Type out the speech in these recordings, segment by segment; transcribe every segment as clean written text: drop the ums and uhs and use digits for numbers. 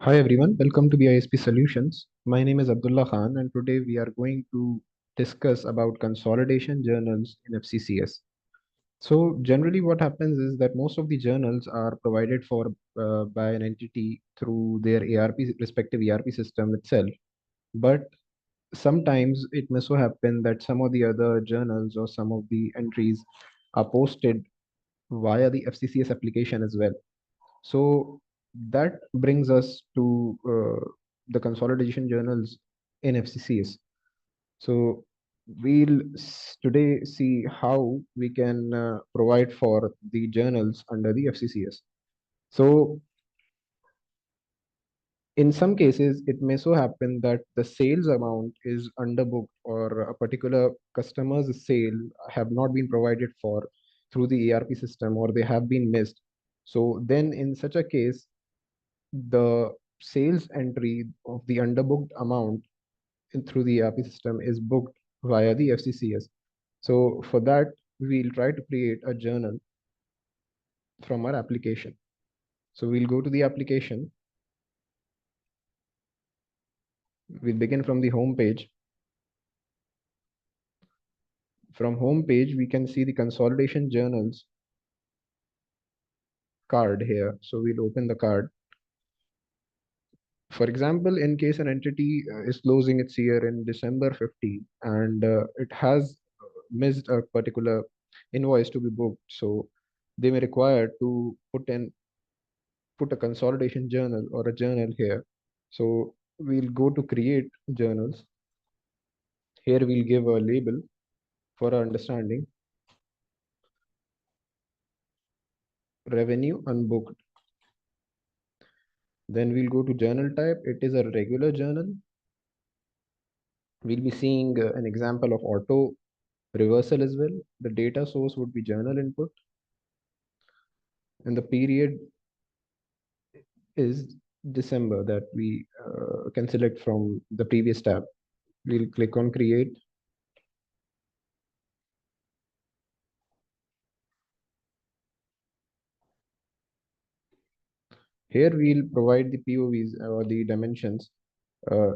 Hi everyone, welcome to BISP Solutions. My name is Abdullah Khan and today we are going to discuss about consolidation journals in FCCS. So generally what happens is that most of the journals are provided for by an entity through their respective ERP system itself. But sometimes it may so happen that some of the other journals or some of the entries are posted via the FCCS application as well. So that brings us to the consolidation journals in FCCs. So we'll today see how we can provide for the journals under the FCCS. So in some cases, it may so happen that the sales amount is underbooked or a particular customer's sale have not been provided for through the ERP system or they have been missed. So then in such a case, the sales entry of the underbooked amount through the ERP system is booked via the FCCS. So for that, we'll try to create a journal from our application. So we'll go to the application. We'll begin from the home page. From home page, we can see the consolidation journals card here. So we'll open the card. For example, in case an entity is closing its year in December 15 and it has missed a particular invoice to be booked, so they may require to put a consolidation journal or a journal here. So we'll go to create journals. Here we'll give a label for our understanding. Revenue unbooked. Then we'll go to journal type. It is a regular journal. We'll be seeing an example of auto reversal as well. The data source would be journal input, and the period is December that we can select from the previous tab. We'll click on create. Here we'll provide the POVs or the dimensions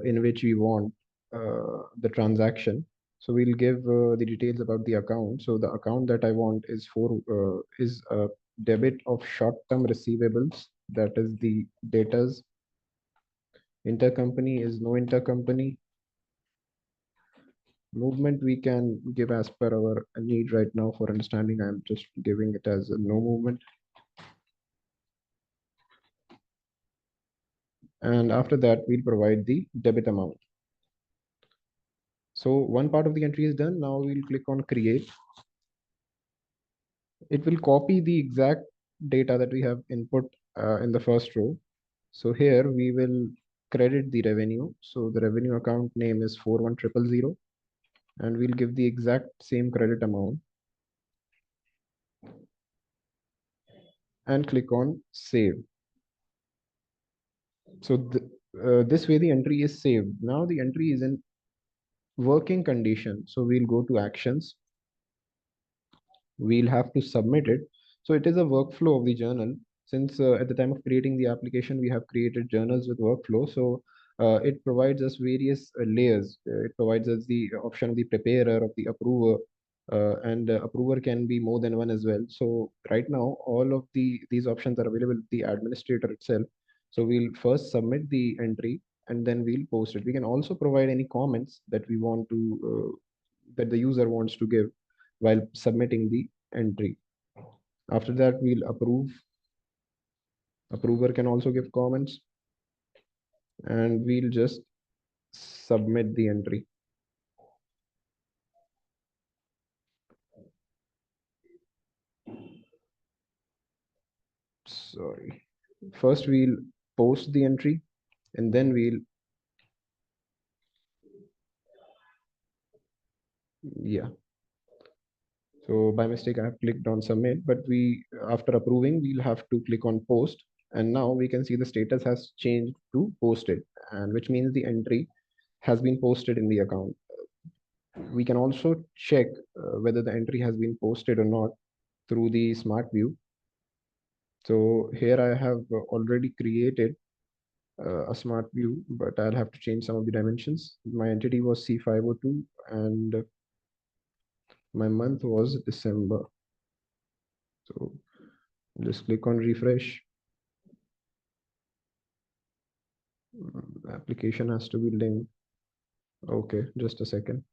in which we want the transaction. So we'll give the details about the account. So the account that I want is a debit of short-term receivables. That is the debtors. Intercompany is no intercompany. Movement we can give as per our need right now. For understanding, I'm just giving it as a no movement. And after that, we'll provide the debit amount. So one part of the entry is done. Now we'll click on create. It will copy the exact data that we have input in the first row. So here we will credit the revenue. So the revenue account name is 41000, and we'll give the exact same credit amount and click on save. So this way the entry is saved. Now the entry is in working condition. So we'll go to actions. We'll have to submit it. So it is a workflow of the journal. Since at the time of creating the application, we have created journals with workflow. So it provides us various layers. It provides us the option of the preparer, of the approver, and approver can be more than one as well. So right now, all of these options are available with the administrator itself. So we'll first submit the entry and then we'll post it. We can also provide any comments that we want to that the user wants to give while submitting the entry. After that, we'll approve. Approver can also give comments, and we'll just submit the entry. Sorry. First, we'll post the entry, and then yeah. So by mistake, I have clicked on submit, but after approving, we'll have to click on post. And now we can see the status has changed to posted, and which means the entry has been posted in the account. We can also check whether the entry has been posted or not through the smart view. So here I have already created a smart view, but I'll have to change some of the dimensions. My entity was C502 and my month was December. So just click on refresh. The application has to be linked. Okay, just a second.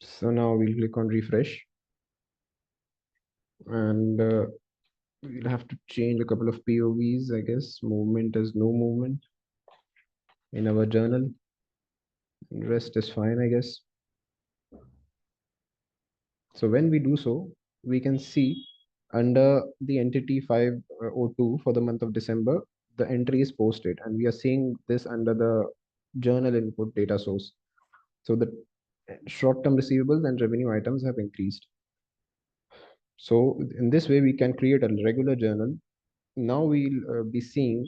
So now we'll click on refresh and we'll have to change a couple of POVs, I guess. Movement is no movement in our journal. Rest is fine, I guess. So when we do so, we can see under the entity 502 for the month of December, the entry is posted, and we are seeing this under the journal input data source. So the short-term receivables and revenue items have increased. So in this way, we can create a regular journal. Now we'll be seeing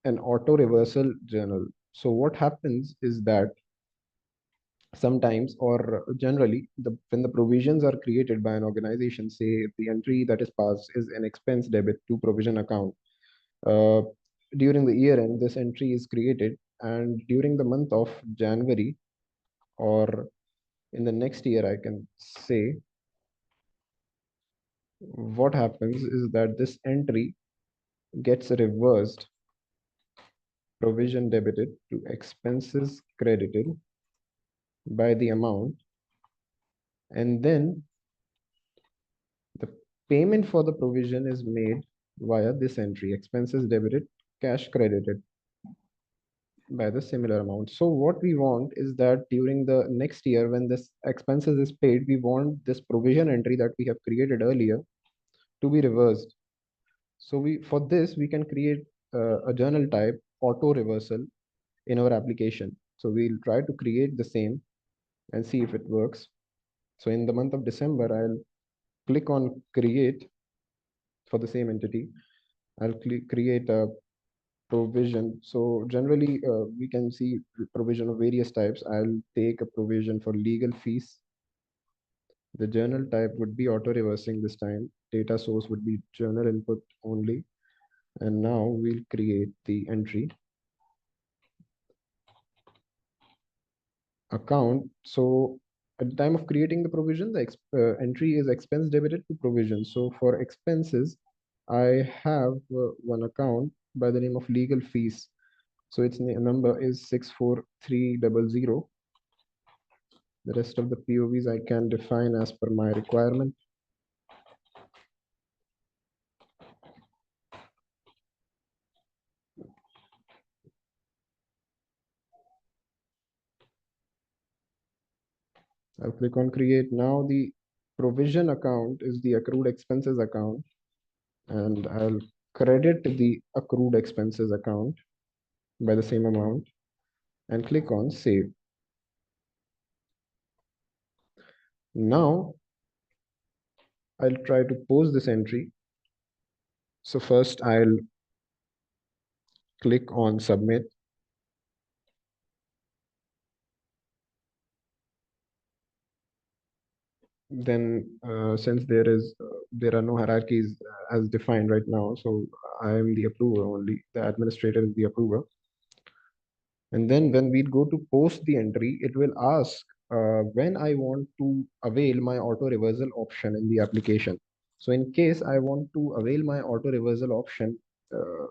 an auto reversal journal. So what happens is that sometimes or generally when the provisions are created by an organization, say if the entry that is passed is an expense debit to provision account, uh, during the year end this entry is created, and during the month of January or in the next year, I can say what happens is that this entry gets reversed, provision debited to expenses credited by the amount, and then the payment for the provision is made via this entry, expenses debited, cash credited by the similar amount. So what we want is that during the next year, when this expenses is paid, we want this provision entry that we have created earlier to be reversed. So for this, we can create a journal type auto reversal in our application. So we'll try to create the same and see if it works. So in the month of December, I'll click on create for the same entity. I'll create a provision. So generally, we can see provision of various types. I'll take a provision for legal fees. The journal type would be auto reversing this time. Data source would be journal input only. And now we'll create the entry account. So at the time of creating the provision, the entry is expense debited to provision. So for expenses, I have one account by the name of legal fees. So its number is 64300. The rest of the POVs I can define as per my requirement. I'll click on create. Now the provision account is the accrued expenses account, and I'll credit the accrued expenses account by the same amount and click on save. Now I'll try to post this entry. So first I'll click on submit. Then since there are no hierarchies as defined right now, so I am the approver only. The administrator is the approver. And then when we go to post the entry, it will ask when I want to avail my auto reversal option in the application. So in case I want to avail my auto reversal option uh,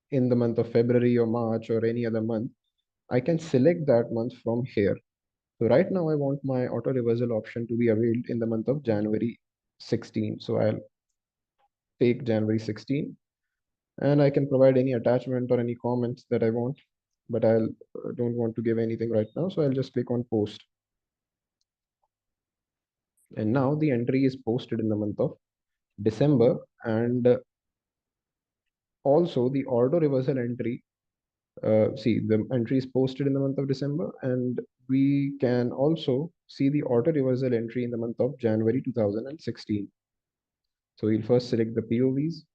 in the month of February or March or any other month, I can select that month from here. So right now I want my auto reversal option to be availed in the month of January 16. So I'll take January 16 and I can provide any attachment or any comments that I want, but I'll don't want to give anything right now. So I'll just click on post. And now the entry is posted in the month of December, and also the auto reversal entry. See, the entry is posted in the month of December, and we can also see the auto reversal entry in the month of January 2016. So we'll first select the POVs.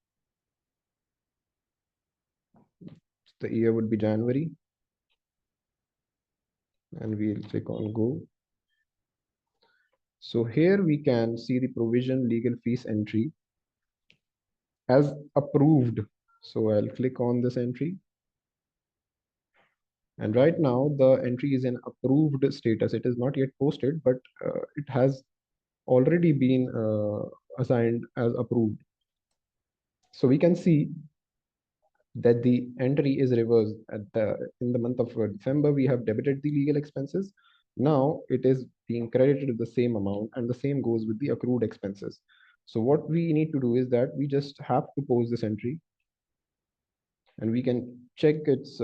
The year would be January, and we'll click on go. So here we can see the provision legal fees entry. as approved. So I'll click on this entry. And right now the entry is in approved status. It is not yet posted, but it has already been assigned as approved. So we can see that the entry is reversed. In the month of December, we have debited the legal expenses. Now it is being credited with the same amount, and the same goes with the accrued expenses. So what we need to do is that we just have to post this entry, and we can check its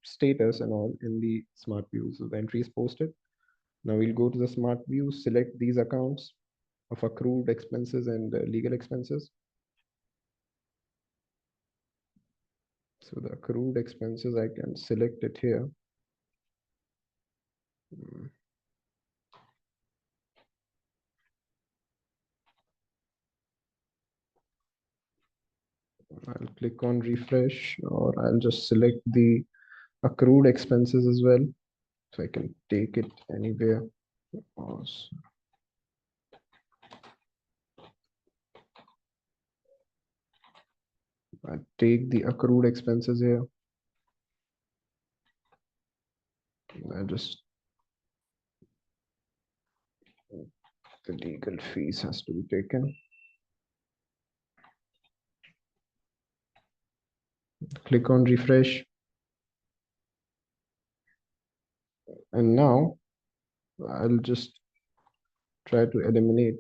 status and all in the smart view. So the entry is posted. Now we'll go to the smart view, select these accounts of accrued expenses and legal expenses. So the accrued expenses, I can select it here. Mm, I'll click on refresh, or I'll just select the accrued expenses as well. So I can take it anywhere. I take the accrued expenses here. I just, the legal fees has to be taken. Click on refresh. And now I'll just try to eliminate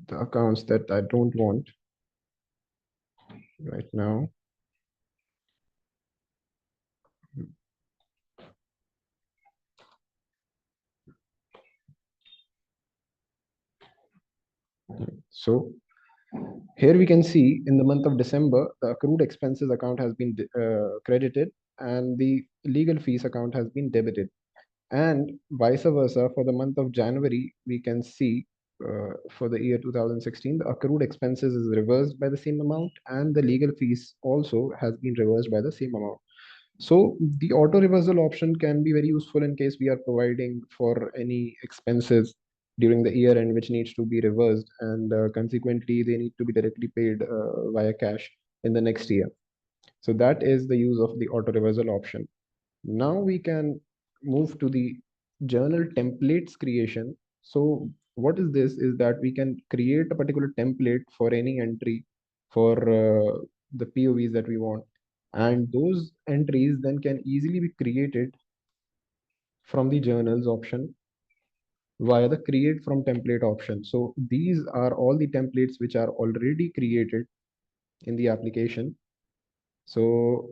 the accounts that I don't want right now. So here we can see in the month of December, the accrued expenses account has been credited and the legal fees account has been debited. And vice versa, for the month of January, we can see for the year 2016, the accrued expenses is reversed by the same amount and the legal fees also has been reversed by the same amount. So the auto reversal option can be very useful in case we are providing for any expenses during the year end which needs to be reversed, and consequently they need to be directly paid via cash in the next year. So that is the use of the auto reversal option. Now we can move to the journal templates creation. So what is this is that we can create a particular template for any entry for the POVs that we want, and those entries then can easily be created from the journals option via the create from template option. So these are all the templates which are already created in the application. So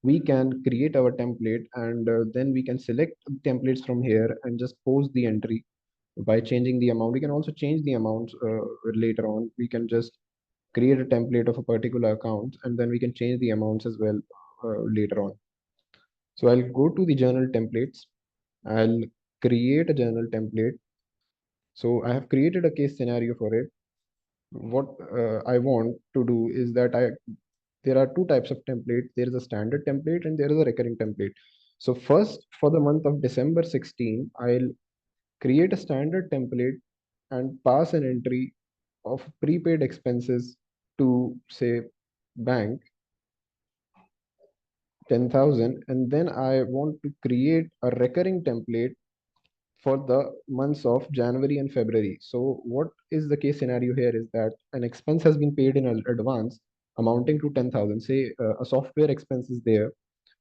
we can create our template, and then we can select templates from here and just post the entry by changing the amount. We can also change the amounts later on. We can just create a template of a particular account, and then we can change the amounts as well later on. So I'll go to the journal templates. I'll create a journal template. So I have created a case scenario for it. What I want to do is that there are two types of template. There is a standard template and there is a recurring template. So first, for the month of December 16, I'll create a standard template and pass an entry of prepaid expenses to say bank 10,000, and then I want to create a recurring template for the months of January and February. So what is the case scenario here is that an expense has been paid in advance amounting to 10,000. Say a software expense is there.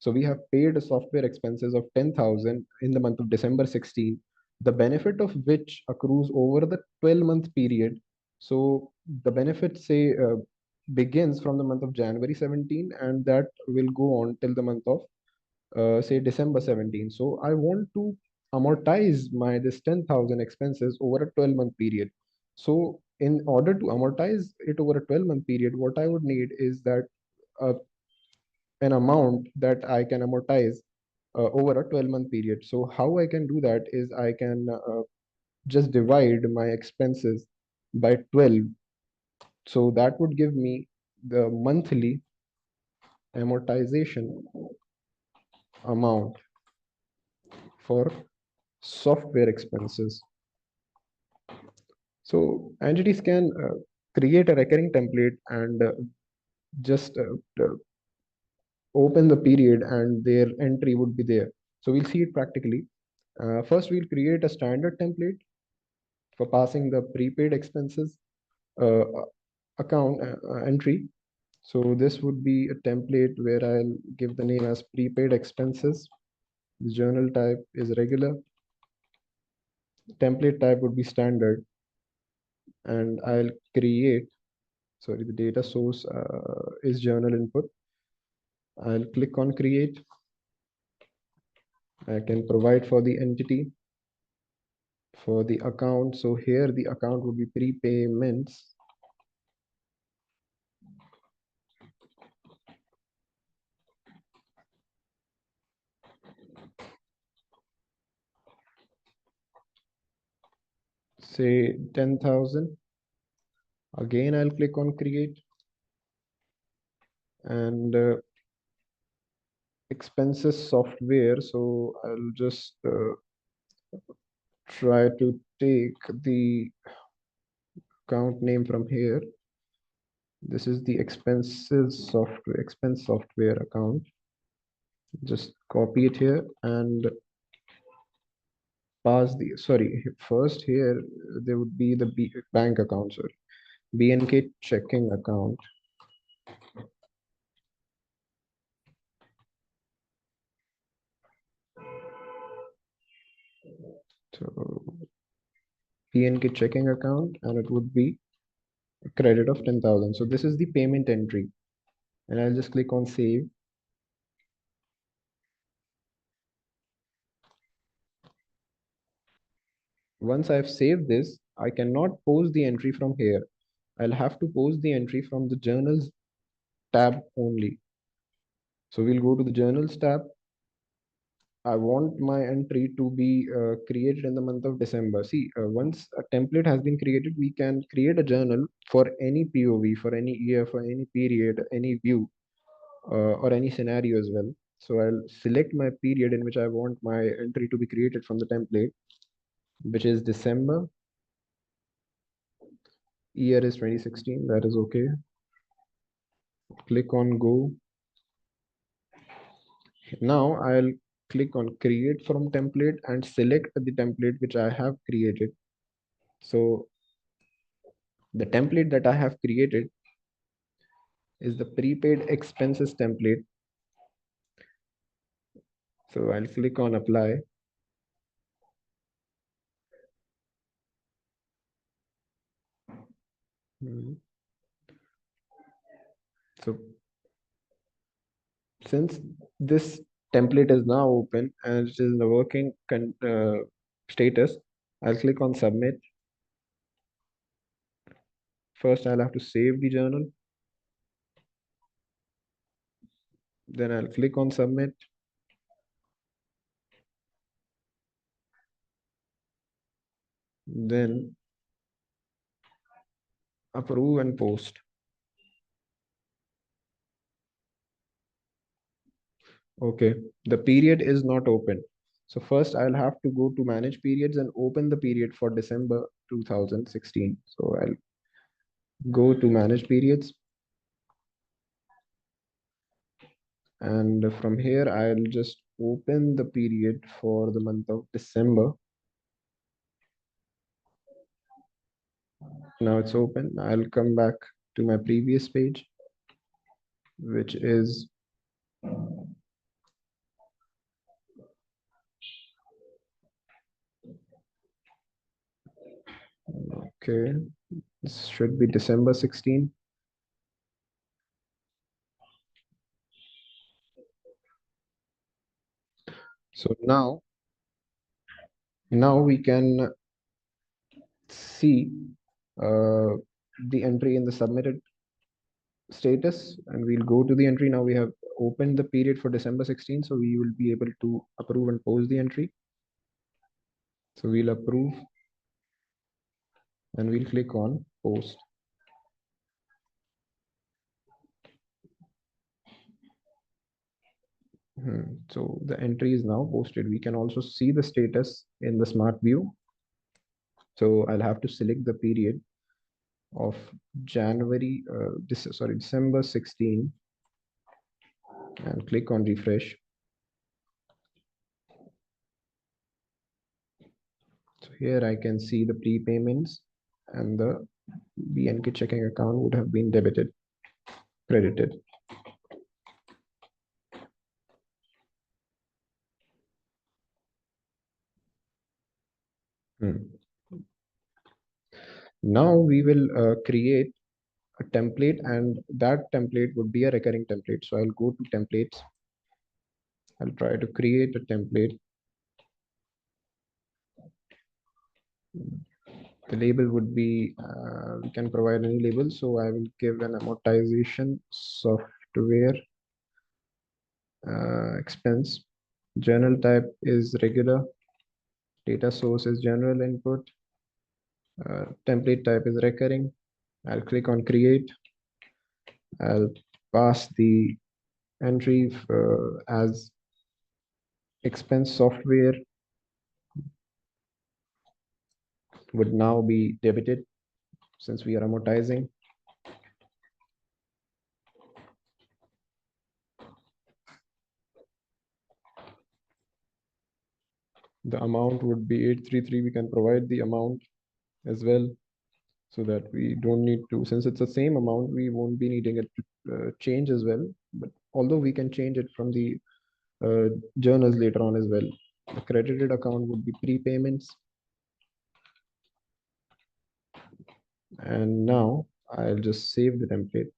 So we have paid a software expenses of 10,000 in the month of December 16, the benefit of which accrues over the 12-month period. So the benefit say begins from the month of January 17, and that will go on till the month of say December 17. So I want to amortize my this 10,000 expenses over a 12-month period. So in order to amortize it over a 12-month period, what I would need is that uh, an amount that I can amortize over a 12-month period. So how I can do that is I can just divide my expenses by 12. So that would give me the monthly amortization amount for software expenses. So entities can create a recurring template and just open the period and their entry would be there. So we'll see it practically. First, we'll create a standard template for passing the prepaid expenses uh, account entry. So this would be a template where I'll give the name as prepaid expenses. The journal type is regular. Template type would be standard. And I'll create, sorry, the data source is journal input. I'll click on create. I can provide for the entity, for the account. So here the account would be prepayments. Say 10,000. Again, I'll click on create and expenses software. So I'll just try to take the account name from here. This is the expense software account. Just copy it here and pass the, sorry, first here there would be the bank account, sorry, BNK checking account. So BNK checking account, and it would be a credit of 10,000. So this is the payment entry, and I'll just click on save. Once I've saved this, I cannot post the entry from here. I'll have to post the entry from the journals tab only. So we'll go to the journals tab. I want my entry to be created in the month of December. See, once a template has been created, we can create a journal for any POV, for any year, for any period, any view, or any scenario as well. So I'll select my period in which I want my entry to be created from the template, which is December. Year is 2016. That is okay. Click on go. Now I'll click on create from template and select the template which I have created. So the template that I have created is the prepaid expenses template. So I'll click on apply. So since this template is now open and it is in the working status, I'll click on submit. First, I'll have to save the journal. Then I'll click on submit. Then approve and post. Okay, the period is not open. So first I'll have to go to manage periods and open the period for December 2016. So I'll go to manage periods. And from here, I'll just open the period for the month of December. Now it's open. I'll come back to my previous page, which is okay. This should be December 16. So now we can see uh, the entry in the submitted status, and we'll go to the entry. Now we have opened the period for December 16, so we will be able to approve and post the entry. So we'll approve and we'll click on post. So the entry is now posted. We can also see the status in the smart view. So I'll have to select the period. of January, December 16, and click on refresh. So here I can see the prepayments, and the BNK checking account would have been credited. Now we will create a template, and that template would be a recurring template. So I'll go to templates. I'll try to create a template. The label would be, we can provide any label. So I will give an amortization software expense. Journal type is regular. Data source is general input. Template type is recurring. I'll click on create. I'll pass the entry as expense software would now be debited since we are amortizing. The amount would be 833. We can provide the amount as well, so that we don't need to, since it's the same amount, we won't be needing it to change as well. But although we can change it from the journals later on as well. The credited account would be prepayments. And now I'll just save the template.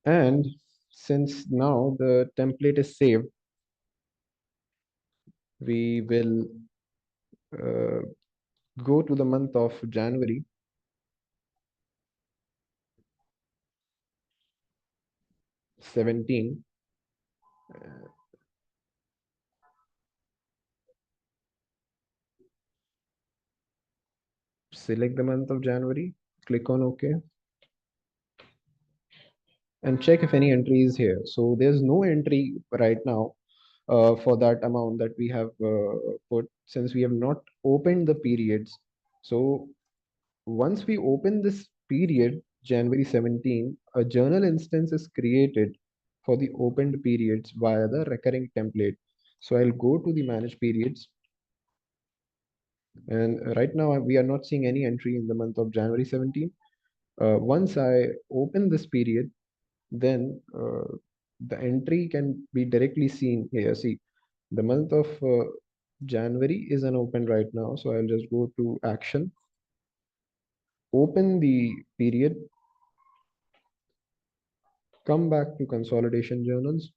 And since now the template is saved, we will uh, go to the month of January. '17. Select the month of January, click on OK, and check if any entry is here. So there's no entry right now for that amount that we have put, since we have not opened the periods. So once we open this period, January 17, a journal instance is created for the opened periods via the recurring template. So I'll go to the manage periods. And right now we are not seeing any entry in the month of January 17. Once I open this period, then the entry can be directly seen here. See, the month of January is unopened right now. So I'll just go to action, open the period, come back to consolidation journals,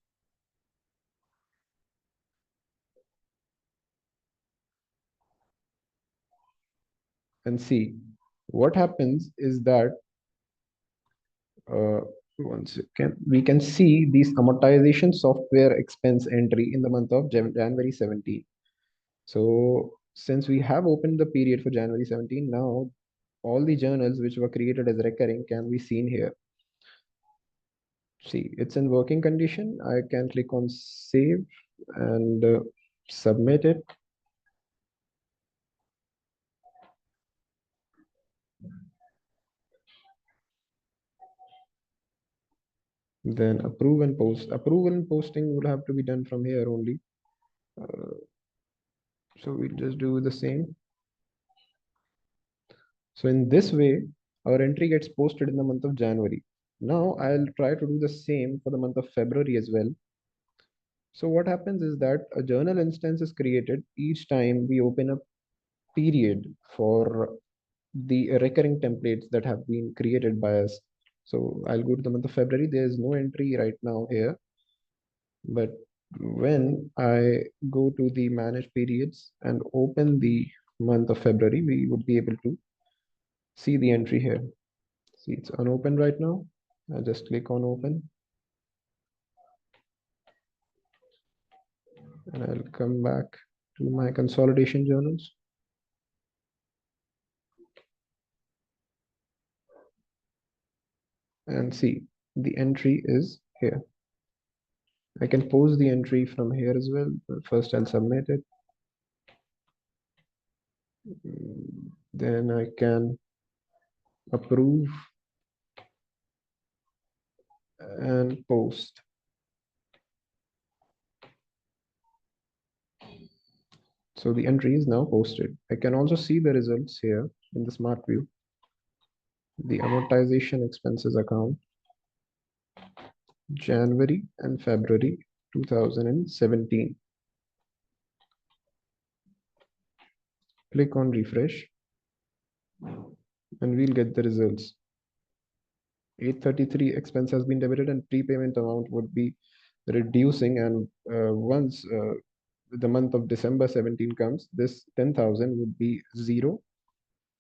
and see what happens is that uh, once again, we can see this amortization software expense entry in the month of January 17. So since we have opened the period for January 17, now all the journals which were created as recurring can be seen here. See, it's in working condition. I can click on save and submit it. Then approve and post. Approval and posting will have to be done from here only. So we'll just do the same. So in this way, our entry gets posted in the month of January. Now I'll try to do the same for the month of February as well. So what happens is that a journal instance is created each time we open a period for the recurring templates that have been created by us. So I'll go to the month of February. There's no entry right now here. But when I go to the manage periods and open the month of February, we would be able to see the entry here. See, it's unopened right now. I just click on open and I'll come back to my consolidation journals. And see, the entry is here. I can post the entry from here as well. But first, I'll submit it. Then I can approve and post. So the entry is now posted. I can also see the results here in the smart view. The amortization expenses account, January and February 2017. Click on refresh and we'll get the results. 833 expense has been debited and prepayment amount would be reducing, and once the month of December 17 comes, this 10,000 would be zero,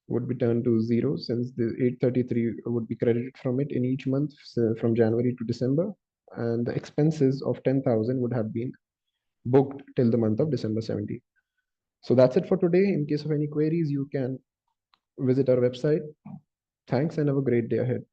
would be turned to zero, since the 833 would be credited from it in each month, so from January to December, and the expenses of 10,000 would have been booked till the month of December 17. So that's it for today. In case of any queries, you can visit our website. Thanks and have a great day ahead.